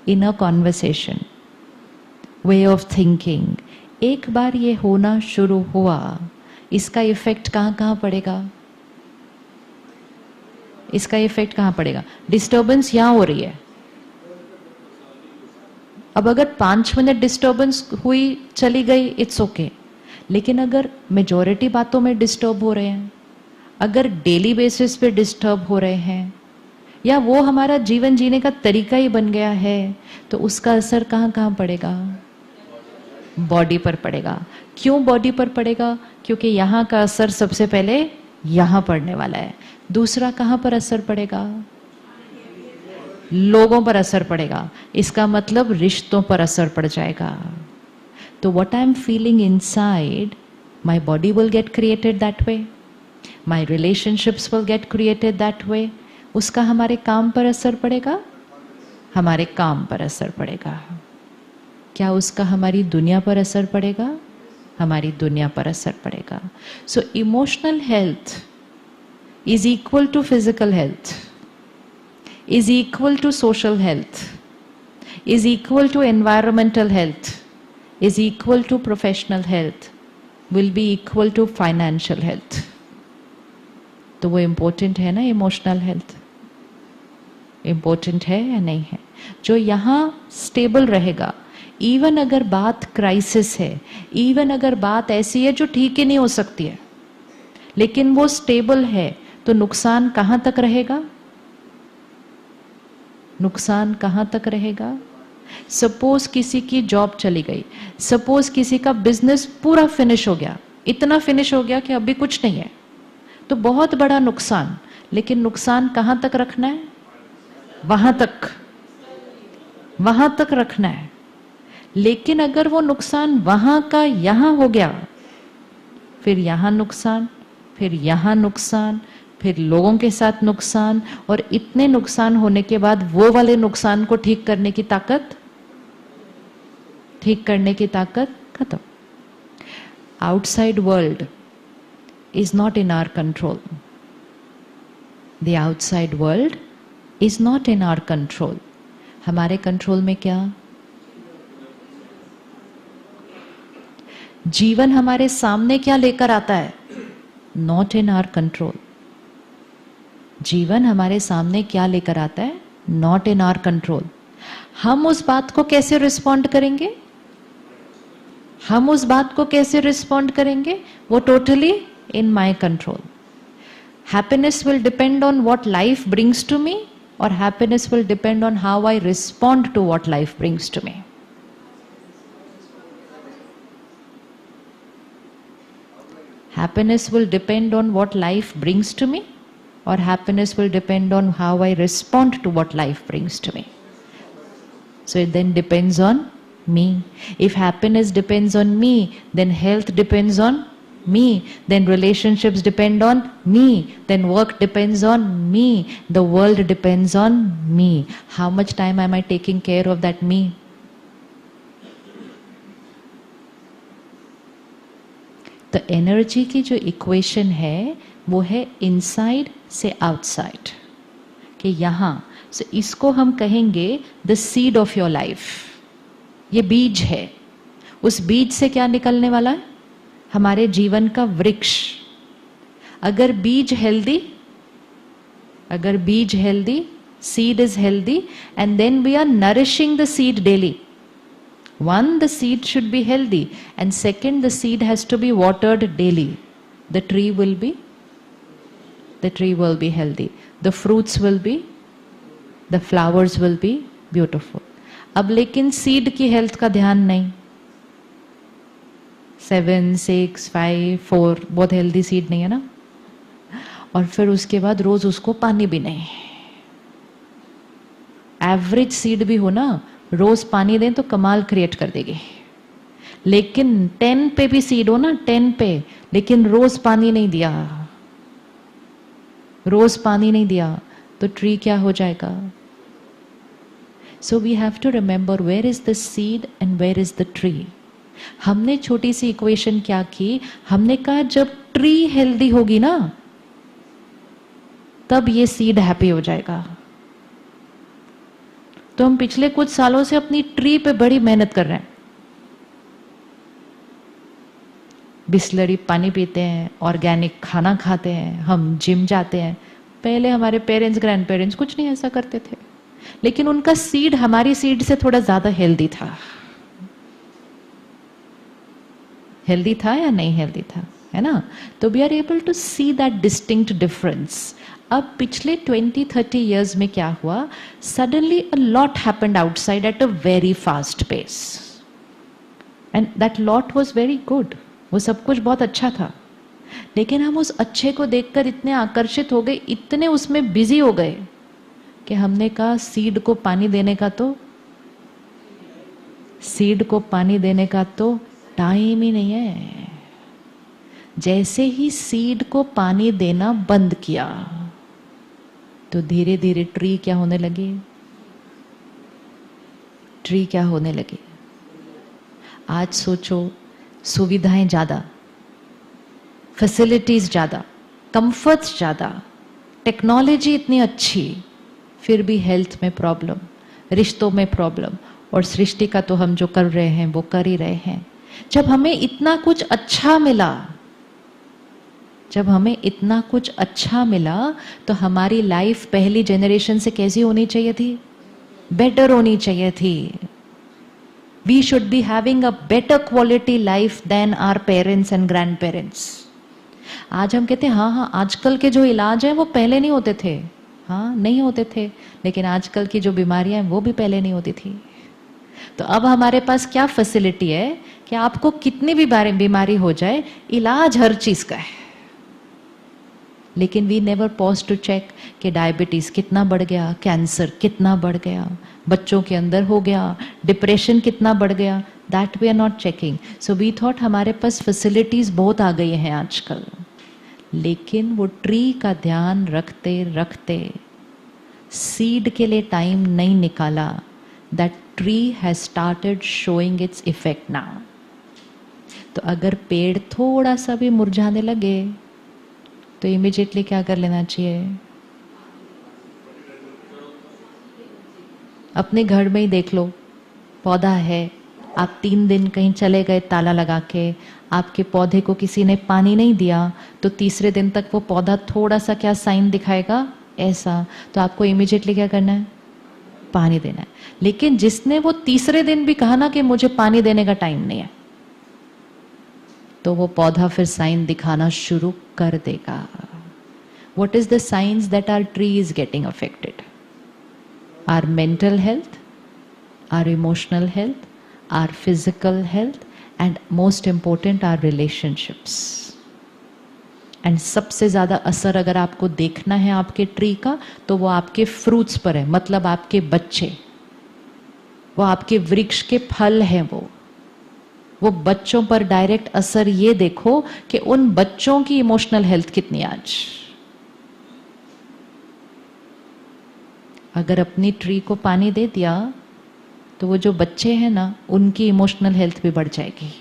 inner conversation, way of thinking, एक बार ये होना शुरू हुआ, इसका इफेक्ट कहाँ कहाँ पड़ेगा? इसका इफेक्ट कहाँ पड़ेगा? डिस्टर्बेंस यहाँ हो रही है। अब अगर 5 मिनट डिस्टर्बेंस हुई, चली गई, इट्स ओके। लेकिन अगर मेजॉरिटी बातों में डिस्टर्ब हो रहे हैं, अगर डेली बेसिस पे डिस्टर्ब हो रहे हैं, या वो हमारा जीवन जीने का तरीका ही बन गया है, तो उसका असर कहाँ कहाँ पड़ेगा? बॉडी पर पड़ेगा। क्यों बॉडी पर पड़ेगा? क्योंकि यहाँ का असर सबसे पहले यहाँ पड़ने वाला है। दूसरा कहाँ पर असर पड़ेगा? लोगों पर असर पड़ेगा। इसका मतलब रिश्तों पर असर पड़ जाएगा। तो what I am feeling inside, my body will get created that way, my relationships will get created that way. उसका हमारे काम पर असर पड़ेगा, हमारे काम पर असर पड़ेगा। क्या उसका हमारी दुनिया पर असर पड़ेगा? हमारी दुनिया पर असर पड़ेगा। So emotional health is equal to physical health, is equal to social health, is equal to environmental health, is equal to professional health, will be equal to financial health. तो वो इम्पोर्टेंट है ना? इमोशनल हेल्थ इम्पोर्टेंट है या नहीं है? जो यहाँ स्टेबल रहेगा, इवन अगर बात क्राइसिस है, इवन अगर बात ऐसी है जो ठीक ही नहीं हो सकती है, लेकिन वो स्टेबल है, तो नुकसान कहाँ तक रहेगा? नुकसान कहाँ तक रहेगा? सपोज किसी की जॉब चली गई, सपोज किसी का बिजनेस पूरा फिनिश हो गया, इतना फिनिश हो गया कि अभी कुछ नहीं है, तो बहुत बड़ा नुकसान। लेकिन नुकसान कहाँ तक रखना है? वहां तक रखना है। लेकिन अगर वो नुकसान वहां का यहां हो गया, फिर यहां नुकसान, फिर यहां नुकसान, फिर लोगों के साथ नुकसान, और इतने नुकसान होने के बाद वो वाले नुकसान को ठीक करने की ताकत खत्म। Outside world is not in our control. The outside world is not in our control. हमारे कंट्रोल में क्या? जीवन हमारे सामने क्या लेकर आता है? Not in our control. जीवन हमारे सामने क्या लेकर आता है? Not in our control. हम उस बात को कैसे रिस्पॉन्ड करेंगे? वो totally in my control. Happiness will depend on what life brings to me, or happiness will depend on how I respond to what life brings to me. Happiness will depend on what life brings to me, or happiness will depend on how I respond to what life brings to me. So it then depends on me. If happiness depends on me, then health depends on me, then relationships depend on me, then work depends on me, the world depends on me. How much time am I taking care of that me? तो energy की जो equation है वो है inside से outside, कि यहाँ से इसको हम कहेंगे the seed of your life. ये बीज है, उस बीज से क्या निकलने वाला है? हमारे जीवन का वृक्ष। अगर बीज healthy, seed is healthy, and then we are nourishing the seed daily. One, the seed should be healthy, and second, the seed has to be watered daily. The tree will be healthy. The fruits will be, the flowers will be beautiful. अब लेकिन seed की health का ध्यान नहीं, 7, 6, 5, 4 बहुत healthy seed नहीं है ना, और फिर उसके बाद रोज उसको पानी भी नहीं। एवरेज सीड भी हो ना, रोज पानी दें तो कमाल क्रिएट कर देगी। लेकिन 10 पे भी सीड हो ना, 10 पे, लेकिन रोज पानी नहीं दिया, तो ट्री क्या हो जाएगा? So we have to remember where is the seed and where is the tree. हमने छोटी सी इक्वेशन क्या की, हमने कहा जब ट्री हेल्दी होगी ना, तब ये सीड हैप्पी हो जाएगा। तो हम पिछले कुछ सालों से अपनी ट्री पे बड़ी मेहनत कर रहे हैं। बिस्लरी पानी पीते हैं, ऑर्गेनिक खाना खाते हैं, हम जिम जाते हैं। पहले हमारे पेरेंट्स ग्रैंड पेरेंट्स कुछ नहीं ऐसा करते थे, लेकिन उनका सीड हमारी सीड से थोड़ा ज्यादा हेल्दी था। हेल्दी था या नहीं हेल्दी था, है ना? तो we are able to see that distinct difference. अब पिछले 20-30 इयर्स में क्या हुआ, suddenly a lot happened outside at a very fast pace, and that lot was very good. वो सब कुछ बहुत अच्छा था, लेकिन हम उस अच्छे को देखकर इतने आकर्षित हो गए, इतने उसमें बिजी हो गए कि हमने कहा सीड को पानी देने का तो टाइम ही नहीं है। जैसे ही सीड को पानी देना बंद किया तो धीरे धीरे ट्री क्या होने लगी? आज सोचो, सुविधाएं ज्यादा, फैसिलिटीज ज्यादा, कंफर्ट्स ज्यादा, टेक्नोलॉजी इतनी अच्छी, फिर भी हेल्थ में प्रॉब्लम, रिश्तों में प्रॉब्लम, और सृष्टि का तो हम जो कर रहे हैं वो कर ही रहे हैं। जब हमें इतना कुछ अच्छा मिला तो हमारी लाइफ पहली जनरेशन से कैसी होनी चाहिए थी? बेटर होनी चाहिए थी। We should be having a better quality life than our parents and grandparents. आज हम कहते हैं हाँ, आजकल के जो इलाज हैं वो पहले नहीं होते थे। हाँ, नहीं होते थे, लेकिन आजकल की जो बीमारियां हैं वो भी पहले नहीं होती थी। तो अब हमारे पास क्या फैसिलिटी है कि आपको कितनी भी बीमारी हो जाए, इलाज हर चीज का है। लेकिन we never pause to check कि डायबिटीज कितना बढ़ गया, कैंसर कितना बढ़ गया, बच्चों के अंदर हो गया, डिप्रेशन कितना बढ़ गया, that we are not checking. So we thought हमारे पास फैसिलिटीज बहुत आ गई हैं आजकल, लेकिन वो ट्री का ध्यान रखते रखते सीड के लिए टाइम नहीं निकाला। That tree has started showing its effect now. तो अगर पेड़ थोड़ा सा भी मुरझाने लगे तो इमीडिएटली क्या कर लेना चाहिए? अपने घर में ही देख लो, पौधा है, आप 3 दिन कहीं चले गए ताला लगा के, आपके पौधे को किसी ने पानी नहीं दिया, तो तीसरे दिन तक वो पौधा थोड़ा सा क्या साइन दिखाएगा, ऐसा। तो आपको इमीडिएटली क्या करना है? पानी देना है। लेकिन जिसने वो तीसरे दिन भी कहा ना कि मुझे पानी देने का टाइम नहीं है, तो वो पौधा फिर साइन दिखाना शुरू कर देगा। What is the signs that our tree is getting affected? Our mental health, our emotional health, our physical health, and most important, our relationships. And सबसे ज़्यादा असर अगर आपको देखना है आपके ट्री का, तो वो आपके फ्रूट्स पर है, मतलब आपके बच्चे, वो आपके वृक्ष के फल हैं। वो बच्चों पर डायरेक्ट असर ये देखो कि उन बच्चों की इमोशनल हेल्थ कितनी आज। अगर अपनी ट्री को पानी दे दिया तो वो जो बच्चे हैं ना, उनकी इमोशनल हेल्थ भी बढ़ जाएगी।